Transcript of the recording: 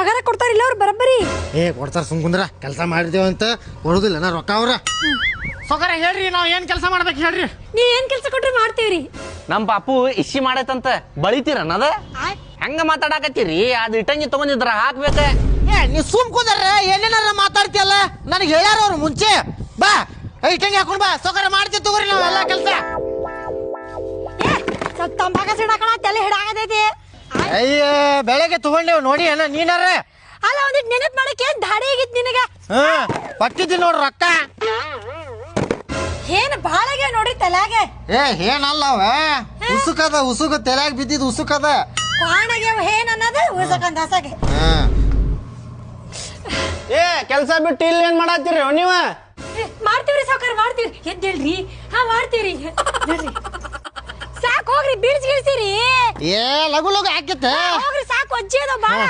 ಪಗಾರ ಕೊಡ್ತಾರಿಲ್ಲ ಅವ್ರು ಬರಬ್ಬರಿ? ಕೊಡ್ತಾರ ಸುಮ್ಕುಂದ್ರ ಕೆಲಸ ಮಾಡಿದೇವ ಅಂತ ಕೊಡುದಿಲ್ಲ ನಾ ರೊಕ್ಕ ಅವ್ರ. ಸೊಕರ ಹೇಳ್ರಿ ನಾವ್ ಏನ್ ಕೆಲಸ ಮಾಡ್ಬೇಕು ಹೇಳ್ರಿ. ನೀವ್ ಏನ್ ಕೆಲಸ ಕೊಟ್ರೆ ಮಾಡ್ತೀವ್ರಿ. ನಮ್ ಪಾಪು ಇಶಿ ಮಾಡೈತಂತ ಬಳಿತೀರನ್ನದ ಹೆಂಗ ಮಾತಾಡಕತ್ತೀರಿ? ಅದ್ ಇಟ್ಟಂಗಿ ತಗೊಂಡಿದ್ರ ಹಾಕ್ಬೇಕ. ನೀ ಸುಮ್ಕುಂದ್ರ ಏನೇನಾರ ಮಾತಾಡ್ತಿಯಲ್ಲ, ನನಗೆ ಹೇಳ್ಯಾರ ಅವ್ರು ಮುಂಚೆ. ಬಾ ಇಟ್ಟಂಗಿ ಹಾಕೊಂಡ್ ಬಾ, ಸೊಕರ ಮಾಡ್ತೀವಿ ತಗೋರಿ ನಾವೆಲ್ಲ ಕೆಲಸ. ಸ್ವಲ್ಪ ತಂಬಾಕ ಸಿಡಾಕಣ ತಲೆ ಹಿಡಾಗತೈತಿ. ಅಯ್ಯ ಬೆಳಗ್ಗೆ ತಗೊಂಡೇವ್ ನೋಡಿ ಅಣ್ಣ ನೀನಾರ. ಅಲ್ಲ ಒಂದಿಟ್ ನೆನಪ್ ಮಾಡಕ್ಕೆ ದಾಡಿ ಆಗಿತ್ ನಿನಗ. ಪಟ್ಟಿದ್ದಿ ನೋಡ್ರಿ ರೊಕ್ಕ. ಏನ್ ಬಾಳಗೆ ನೋಡಿ ತಲೆಗೆ. ಏನಲ್ಲವ ಉಸುಕದ ಉಸುಕ ತಲೆಯಾಗ ಬಿದ್ದಿದ್ ಉಸುಕದ. ಕಾಣಗೆ ಏನ್ ಅನ್ನೋದು ಉಸಕಂದ ಹಸಗೆ. ಕೆಲ್ಸ ಬಿಟ್ಟು ಇಲ್ಲಿ ಏನ್ ಮಾಡತ್ತೀರಿ ನೀವ? ಮಾಡ್ತೀವ್ರಿ ಸಾವ್ಕಾರ ಮಾಡ್ತೀವ್ರಿ. ಎದ್ದೇಳ್ರಿ. ಮಾಡ್ತೀವ್ರಿ. ಸಾಕು ಹೋಗ್ರಿ, ಬೀಳ್ಸಿ ಗಿಳ್ಸಿರಿ. ಲಗು ಲಗು ಹಾಕಿತ್ತ ಹೋಗ್ರಿ ಸಾಕು, ಅಜ್ಜಿ ಅದ ಬಾಳ.